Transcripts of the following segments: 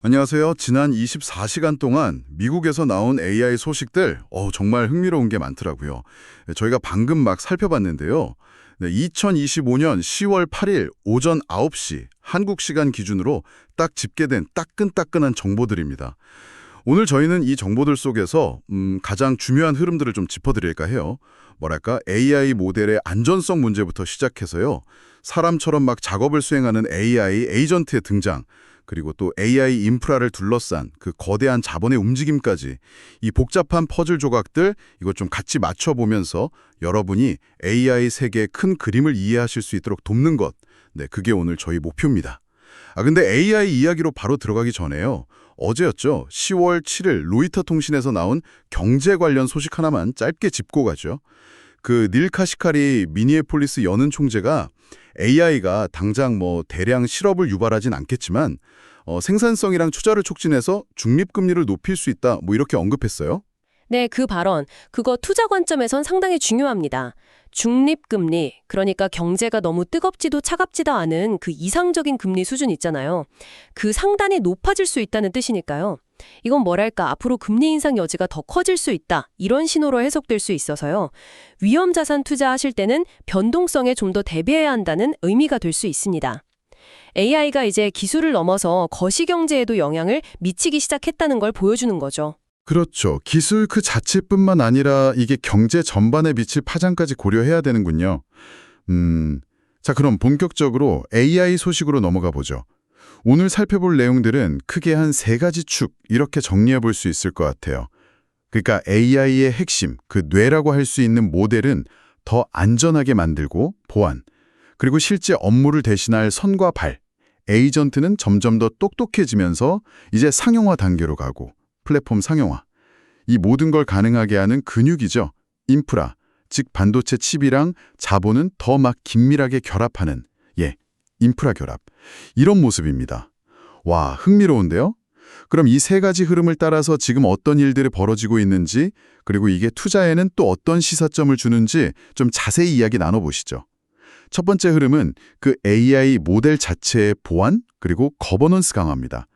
안녕하세요. 지난 24시간 동안 미국에서 나온 AI 소식들 정말 흥미로운 게 많더라고요. 저희가 방금 막 살펴봤는데요. 2025년 10월 8일 오전 9시 한국 시간 기준으로 딱 집계된 따끈따끈한 정보들입니다. 오늘 저희는 이 정보들 속에서 가장 중요한 흐름들을 좀 짚어드릴까 해요. 뭐랄까 AI 모델의 안전성 문제부터 시작해서요. 사람처럼 막 작업을 수행하는 AI 에이전트의 등장, 그리고 또 AI 인프라를 둘러싼 그 거대한 자본의 움직임까지 이 복잡한 퍼즐 조각들 이거 좀 같이 맞춰보면서 여러분이 AI 세계의 큰 그림을 이해하실 수 있도록 돕는 것. 네, 그게 오늘 저희 목표입니다. 근데 AI 이야기로 바로 들어가기 전에요. 어제였죠. 10월 7일 로이터 통신에서 나온 경제 관련 소식 하나만 짧게 짚고 가죠. 그 닐 카시카리 미니애폴리스 연은 총재가 AI가 당장 대량 실업을 유발하진 않겠지만 생산성이랑 투자를 촉진해서 중립금리를 높일 수 있다 이렇게 언급했어요. 네, 그 발언, 그거 투자 관점에선 상당히 중요합니다. 중립금리, 그러니까 경제가 너무 뜨겁지도 차갑지도 않은 그 이상적인 금리 수준 있잖아요. 그 상단이 높아질 수 있다는 뜻이니까요. 이건 뭐랄까, 앞으로 금리 인상 여지가 더 커질 수 있다, 이런 신호로 해석될 수 있어서요. 위험 자산 투자하실 때는 변동성에 좀 더 대비해야 한다는 의미가 될 수 있습니다. AI가 이제 기술을 넘어서 거시경제에도 영향을 미치기 시작했다는 걸 보여주는 거죠. 그렇죠. 기술 그 자체뿐만 아니라 이게 경제 전반에 미칠 파장까지 고려해야 되는군요. 자, 그럼 본격적으로 AI 소식으로 넘어가 보죠. 오늘 살펴볼 내용들은 크게 한 세 가지 축 이렇게 정리해 볼 수 있을 것 같아요. 그러니까 AI의 핵심, 그 뇌라고 할 수 있는 모델은 더 안전하게 만들고 보안, 그리고 실제 업무를 대신할 손과 발, 에이전트는 점점 더 똑똑해지면서 이제 상용화 단계로 가고 플랫폼 상용화. 이 모든 걸 가능하게 하는 근육이죠. 인프라, 즉 반도체 칩이랑 자본은 더 막 긴밀하게 결합하는, 인프라 결합. 이런 모습입니다. 와, 흥미로운데요? 그럼 이 세 가지 흐름을 따라서 지금 어떤 일들이 벌어지고 있는지, 그리고 이게 투자에는 또 어떤 시사점을 주는지 좀 자세히 이야기 나눠보시죠. 첫 번째 흐름은 그 AI 모델 자체의 보안, 그리고 거버넌스 강화입니다.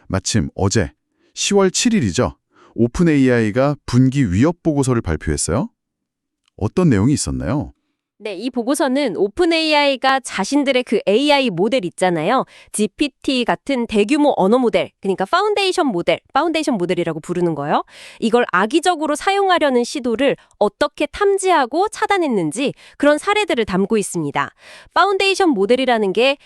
마침 어제 10월 7일이죠. 오픈 AI가 분기 위협 보고서를 발표했어요. 어떤 내용이 있었나요? 네, 이 보고서는 오픈 AI가 자신들의 그 AI 모델 있잖아요. GPT 같은 대규모 언어 모델, 그러니까 파운데이션 모델이라고 부르는 거예요. 이걸 악의적으로 사용하려는 시도를 어떻게 탐지하고 차단했는지 그런 사례들을 담고 있습니다. 파운데이션 모델이라는 게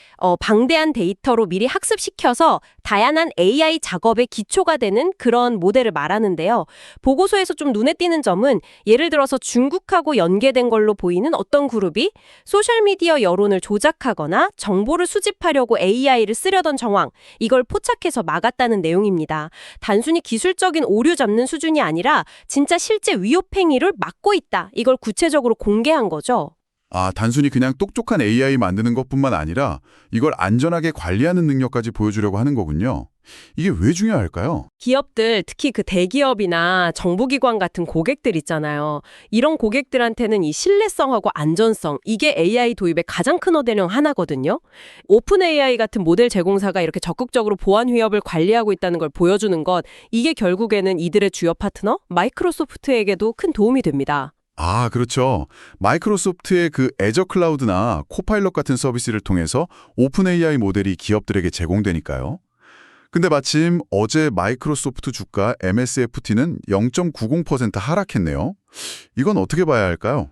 방대한 데이터로 미리 학습시켜서 다양한 AI 작업의 기초가 되는 그런 모델을 말하는데요. 보고서에서 좀 눈에 띄는 점은 예를 들어서 중국하고 연계된 걸로 보이는 어떤 그룹이 소셜미디어 여론을 조작하거나 정보를 수집하려고 AI를 쓰려던 정황, 이걸 포착해서 막았다는 내용입니다. 단순히 기술적인 오류 잡는 수준이 아니라 진짜 실제 위협 행위를 막고 있다. 이걸 구체적으로 공개한 거죠. 단순히 그냥 똑똑한 AI 만드는 것뿐만 아니라 이걸 안전하게 관리하는 능력까지 보여주려고 하는 거군요. 이게 왜 중요할까요? 기업들, 특히 그 대기업이나 정보기관 같은 고객들 있잖아요. 이런 고객들한테는 이 신뢰성하고 안전성, 이게 AI 도입의 가장 큰 어려움 중 하나거든요. 오픈 AI 같은 모델 제공사가 이렇게 적극적으로 보안 위협을 관리하고 있다는 걸 보여주는 것, 이게 결국에는 이들의 주요 파트너, 마이크로소프트에게도 큰 도움이 됩니다. 그렇죠. 마이크로소프트의 그 애저 클라우드나 코파일럿 같은 서비스를 통해서 오픈 AI 모델이 기업들에게 제공되니까요. 근데 마침 어제 마이크로소프트 주가 MSFT는 0.90% 하락했네요. 이건 어떻게 봐야 할까요?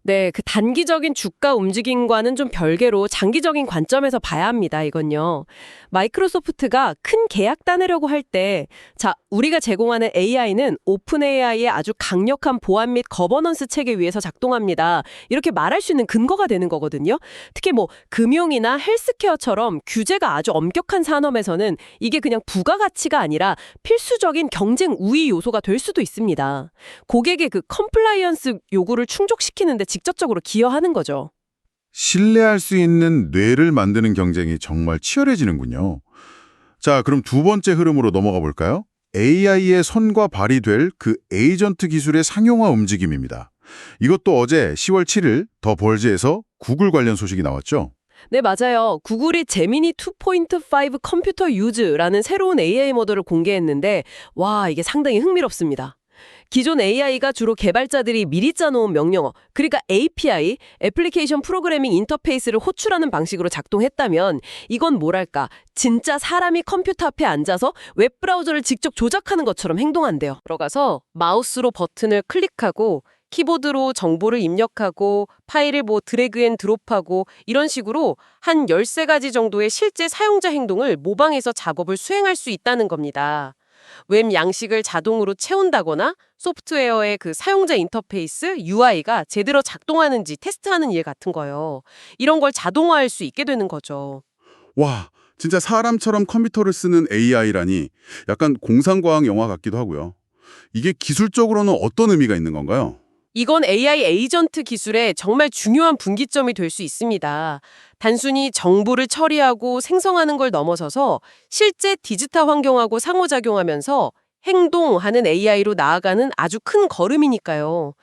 네, 그 단기적인 주가 움직임과는 좀 별개로 장기적인 관점에서 봐야 합니다, 이건요. 마이크로소프트가 큰 계약 따내려고 할 때, 자, 우리가 제공하는 AI는 오픈 AI의 아주 강력한 보안 및 거버넌스 체계 위에서 작동합니다. 이렇게 말할 수 있는 근거가 되는 거거든요. 특히 금융이나 헬스케어처럼 규제가 아주 엄격한 산업에서는 이게 그냥 부가가치가 아니라 필수적인 경쟁 우위 요소가 될 수도 있습니다. 고객의 그 컴플라이언스 요구를 충족시키는데 직접적으로 기여하는 거죠. 신뢰할 수 있는 뇌를 만드는 경쟁이 정말 치열해지는군요. 자, 그럼 두 번째 흐름으로 넘어가 볼까요? AI의 손과 발이 될 그 에이전트 기술의 상용화 움직임입니다. 이것도 어제 10월 7일 더 벌즈에서 구글 관련 소식이 나왔죠. 네, 맞아요. 구글이 제미니 2.5 컴퓨터 유즈라는 새로운 AI 모델을 공개했는데, 와, 이게 상당히 흥미롭습니다. 기존 AI가 주로 개발자들이 미리 짜놓은 명령어, 그러니까 API, 애플리케이션 프로그래밍 인터페이스를 호출하는 방식으로 작동했다면 이건 뭐랄까, 진짜 사람이 컴퓨터 앞에 앉아서 웹브라우저를 직접 조작하는 것처럼 행동한대요. 들어가서 마우스로 버튼을 클릭하고 키보드로 정보를 입력하고 파일을 드래그 앤 드롭하고 이런 식으로 한 13가지 정도의 실제 사용자 행동을 모방해서 작업을 수행할 수 있다는 겁니다. 웹 양식을 자동으로 채운다거나 소프트웨어의 그 사용자 인터페이스, UI가 제대로 작동하는지 테스트하는 일 같은 거요. 이런 걸 자동화할 수 있게 되는 거죠. 와, 진짜 사람처럼 컴퓨터를 쓰는 AI라니 약간 공상과학 영화 같기도 하고요. 이게 기술적으로는 어떤 의미가 있는 건가요? 이건 AI 에이전트 기술의 정말 중요한 분기점이 될 수 있습니다. 단순히 정보를 처리하고 생성하는 걸 넘어서서 실제 디지털 환경하고 상호작용하면서 행동하는 AI로 나아가는 아주 큰 걸음이니까요.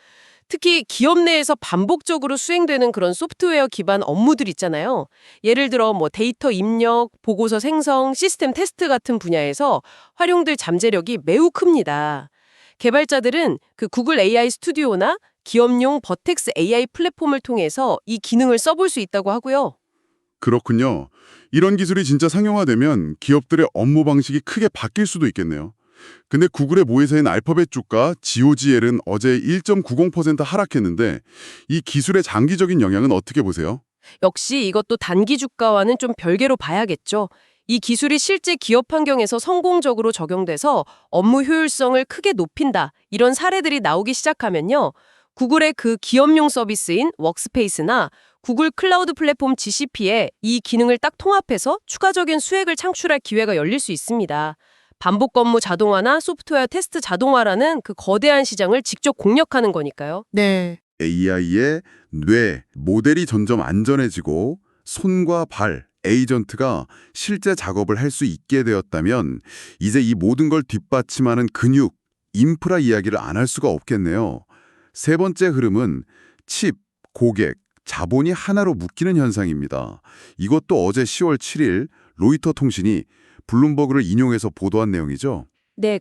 특히 기업 내에서 반복적으로 수행되는 그런 소프트웨어 기반 업무들 있잖아요. 예를 들어 데이터 입력, 보고서 생성, 시스템 테스트 같은 분야에서 활용될 잠재력이 매우 큽니다. 개발자들은 그 구글 AI 스튜디오나 기업용 버텍스 AI 플랫폼을 통해서 이 기능을 써볼 수 있다고 하고요. 그렇군요. 이런 기술이 진짜 상용화되면 기업들의 업무 방식이 크게 바뀔 수도 있겠네요. 근데 구글의 모회사인 알파벳 주가 GOGL은 어제 1.90% 하락했는데 이 기술의 장기적인 영향은 어떻게 보세요? 역시 이것도 단기 주가와는 좀 별개로 봐야겠죠. 이 기술이 실제 기업 환경에서 성공적으로 적용돼서 업무 효율성을 크게 높인다. 이런 사례들이 나오기 시작하면요. 구글의 그 기업용 서비스인 워크스페이스나 구글 클라우드 플랫폼 GCP에 이 기능을 딱 통합해서 추가적인 수익을 창출할 기회가 열릴 수 있습니다. 반복 업무 자동화나 소프트웨어 테스트 자동화라는 그 거대한 시장을 직접 공략하는 거니까요. 네. AI의 뇌, 모델이 점점 안전해지고 손과 발, 에이전트가 실제 작업을 할 수 있게 되었다면 이제 이 모든 걸 뒷받침하는 근육, 인프라 이야기를 안 할 수가 없겠네요. 세 번째 흐름은 칩, 고객, 자본이 하나로 묶이는 현상입니다. 이것도 어제 10월 7일 로이터 통신이 블룸버그를 인용해서 보도한 내용이죠. 네,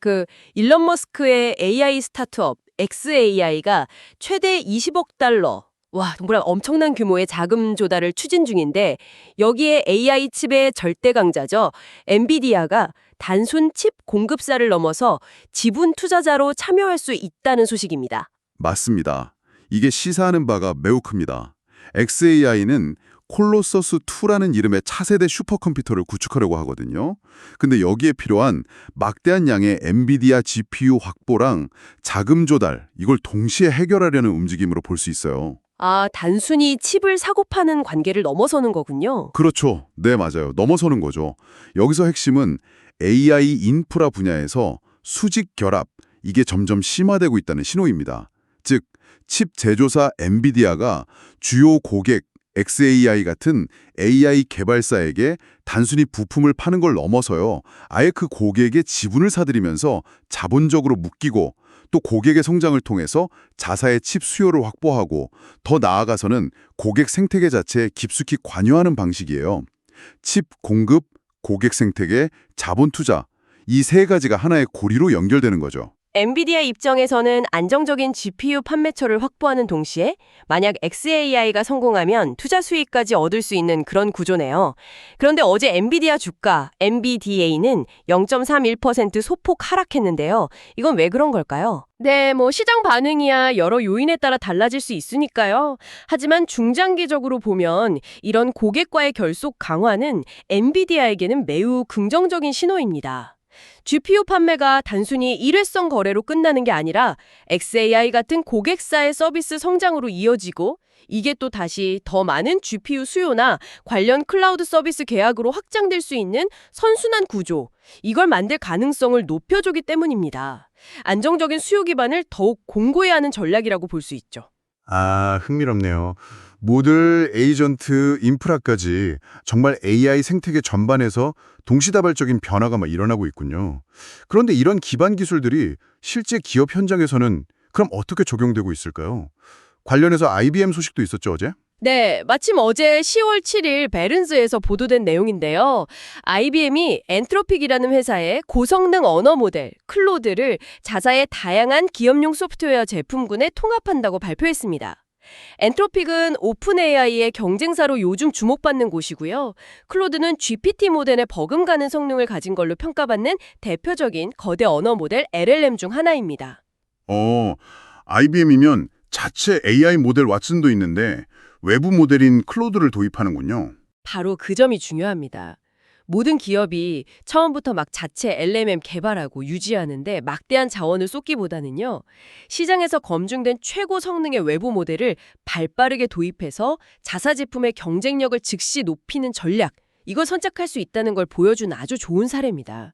일론 머스크의 AI 스타트업 XAI가 최대 20억 달러, 와, 정말 엄청난 규모의 자금 조달을 추진 중인데 여기에 AI 칩의 절대 강자죠. 엔비디아가 단순 칩 공급사를 넘어서 지분 투자자로 참여할 수 있다는 소식입니다. 맞습니다. 이게 시사하는 바가 매우 큽니다. XAI는 콜로서스2라는 이름의 차세대 슈퍼컴퓨터를 구축하려고 하거든요. 근데 여기에 필요한 막대한 양의 엔비디아 GPU 확보랑 자금 조달, 이걸 동시에 해결하려는 움직임으로 볼 수 있어요. 아, 단순히 칩을 사고 파는 관계를 넘어서는 거군요. 그렇죠. 네, 맞아요. 넘어서는 거죠. 여기서 핵심은 AI 인프라 분야에서 수직 결합, 이게 점점 심화되고 있다는 신호입니다. 즉, 칩 제조사 엔비디아가 주요 고객 XAI 같은 AI 개발사에게 단순히 부품을 파는 걸 넘어서요. 아예 그 고객의 지분을 사들이면서 자본적으로 묶이고 또 고객의 성장을 통해서 자사의 칩 수요를 확보하고 더 나아가서는 고객 생태계 자체에 깊숙이 관여하는 방식이에요. 칩 공급, 고객 생태계, 자본 투자, 이 세 가지가 하나의 고리로 연결되는 거죠. 엔비디아 입장에서는 안정적인 GPU 판매처를 확보하는 동시에 만약 XAI가 성공하면 투자 수익까지 얻을 수 있는 그런 구조네요. 그런데 어제 엔비디아 주가 NVDA는 0.31% 소폭 하락했는데요. 이건 왜 그런 걸까요? 네, 시장 반응이야 여러 요인에 따라 달라질 수 있으니까요. 하지만 중장기적으로 보면 이런 고객과의 결속 강화는 엔비디아에게는 매우 긍정적인 신호입니다. GPU 판매가 단순히 일회성 거래로 끝나는 게 아니라 XAI 같은 고객사의 서비스 성장으로 이어지고 이게 또 다시 더 많은 GPU 수요나 관련 클라우드 서비스 계약으로 확장될 수 있는 선순환 구조, 이걸 만들 가능성을 높여주기 때문입니다. 안정적인 수요 기반을 더욱 공고히 하는 전략이라고 볼 수 있죠. 아, 흥미롭네요. 모델, 에이전트, 인프라까지 정말 AI 생태계 전반에서 동시다발적인 변화가 일어나고 있군요. 그런데 이런 기반 기술들이 실제 기업 현장에서는 그럼 어떻게 적용되고 있을까요? 관련해서 IBM 소식도 있었죠, 어제? 네, 마침 어제 10월 7일 베른스에서 보도된 내용인데요. IBM이 엔트로픽이라는 회사의 고성능 언어 모델 클로드를 자사의 다양한 기업용 소프트웨어 제품군에 통합한다고 발표했습니다. 엔트로픽은 오픈 AI의 경쟁사로 요즘 주목받는 곳이고요. 클로드는 GPT 모델의 버금가는 성능을 가진 걸로 평가받는 대표적인 거대 언어 모델 LLM 중 하나입니다. IBM이면 자체 AI 모델 왓슨도 있는데 외부 모델인 클로드를 도입하는군요. 바로 그 점이 중요합니다. 모든 기업이 처음부터 막 자체 LLM 개발하고 유지하는데 막대한 자원을 쏟기보다는요. 시장에서 검증된 최고 성능의 외부 모델을 발빠르게 도입해서 자사 제품의 경쟁력을 즉시 높이는 전략, 이걸 선택할 수 있다는 걸 보여준 아주 좋은 사례입니다.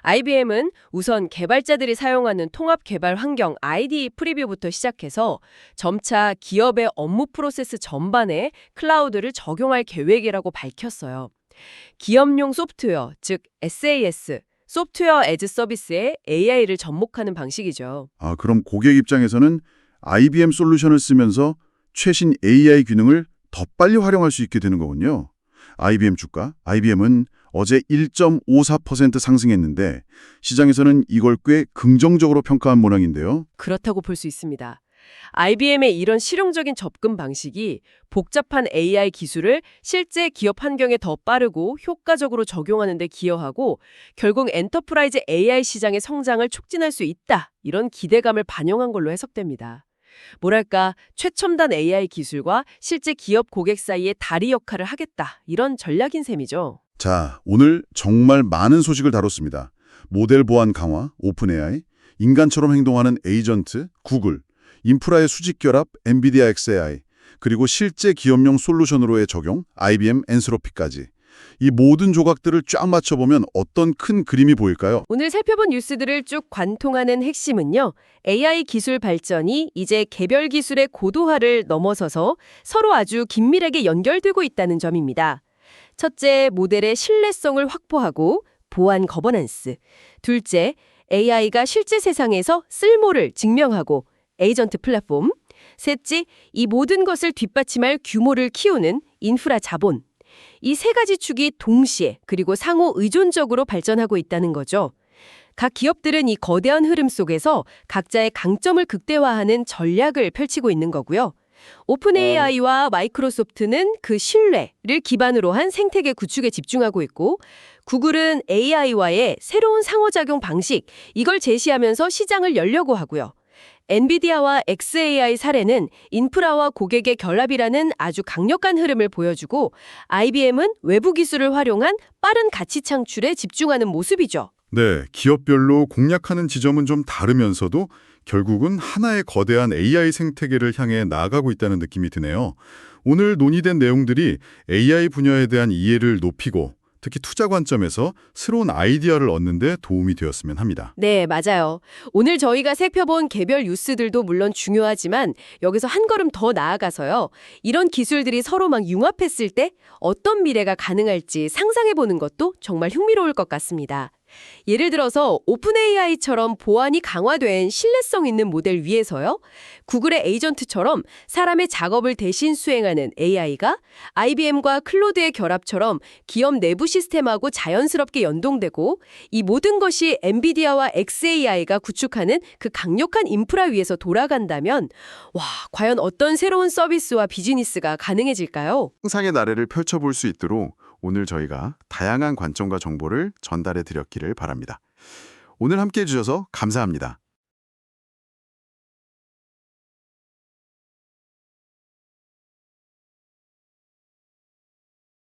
IBM은 우선 개발자들이 사용하는 통합 개발 환경 IDE 프리뷰부터 시작해서 점차 기업의 업무 프로세스 전반에 클라우드를 적용할 계획이라고 밝혔어요. 기업용 소프트웨어, 즉 SAS, 소프트웨어 애즈 서비스에 AI를 접목하는 방식이죠. 그럼 고객 입장에서는 IBM 솔루션을 쓰면서 최신 AI 기능을 더 빨리 활용할 수 있게 되는 거군요. IBM 주가, IBM은 어제 1.54% 상승했는데 시장에서는 이걸 꽤 긍정적으로 평가한 모양인데요. 그렇다고 볼 수 있습니다. IBM의 이런 실용적인 접근 방식이 복잡한 AI 기술을 실제 기업 환경에 더 빠르고 효과적으로 적용하는 데 기여하고 결국 엔터프라이즈 AI 시장의 성장을 촉진할 수 있다. 이런 기대감을 반영한 걸로 해석됩니다. 뭐랄까, 최첨단 AI 기술과 실제 기업 고객 사이의 다리 역할을 하겠다. 이런 전략인 셈이죠. 자, 오늘 정말 많은 소식을 다뤘습니다. 모델 보안 강화, 오픈 AI, 인간처럼 행동하는 에이전트, 구글, 인프라의 수직 결합, 엔비디아 XAI, 그리고 실제 기업용 솔루션으로의 적용, IBM 엔트로픽까지. 이 모든 조각들을 쫙 맞춰보면 어떤 큰 그림이 보일까요? 오늘 살펴본 뉴스들을 쭉 관통하는 핵심은요. AI 기술 발전이 이제 개별 기술의 고도화를 넘어서서 서로 아주 긴밀하게 연결되고 있다는 점입니다. 첫째, 모델의 신뢰성을 확보하고 보안 거버넌스. 둘째, AI가 실제 세상에서 쓸모를 증명하고 에이전트 플랫폼. 셋째, 이 모든 것을 뒷받침할 규모를 키우는 인프라 자본. 이 세 가지 축이 동시에 그리고 상호 의존적으로 발전하고 있다는 거죠. 각 기업들은 이 거대한 흐름 속에서 각자의 강점을 극대화하는 전략을 펼치고 있는 거고요. 오픈 AI와 마이크로소프트는 그 신뢰를 기반으로 한 생태계 구축에 집중하고 있고, 구글은 AI와의 새로운 상호작용 방식, 이걸 제시하면서 시장을 열려고 하고요. 엔비디아와 XAI 사례는 인프라와 고객의 결합이라는 아주 강력한 흐름을 보여주고, IBM은 외부 기술을 활용한 빠른 가치 창출에 집중하는 모습이죠. 네, 기업별로 공략하는 지점은 좀 다르면서도 결국은 하나의 거대한 AI 생태계를 향해 나아가고 있다는 느낌이 드네요. 오늘 논의된 내용들이 AI 분야에 대한 이해를 높이고 특히 투자 관점에서 새로운 아이디어를 얻는 데 도움이 되었으면 합니다. 네, 맞아요. 오늘 저희가 살펴본 개별 뉴스들도 물론 중요하지만 여기서 한 걸음 더 나아가서요. 이런 기술들이 서로 막 융합했을 때 어떤 미래가 가능할지 상상해보는 것도 정말 흥미로울 것 같습니다. 예를 들어서 오픈 AI처럼 보안이 강화된 신뢰성 있는 모델 위에서요. 구글의 에이전트처럼 사람의 작업을 대신 수행하는 AI가 IBM과 클로드의 결합처럼 기업 내부 시스템하고 자연스럽게 연동되고, 이 모든 것이 엔비디아와 XAI가 구축하는 그 강력한 인프라 위에서 돌아간다면 과연 어떤 새로운 서비스와 비즈니스가 가능해질까요? 상상의 나래를 펼쳐볼 수 있도록 오늘 저희가 다양한 관점과 정보를 전달해 드렸기를 바랍니다. 오늘 함께해 주셔서 감사합니다.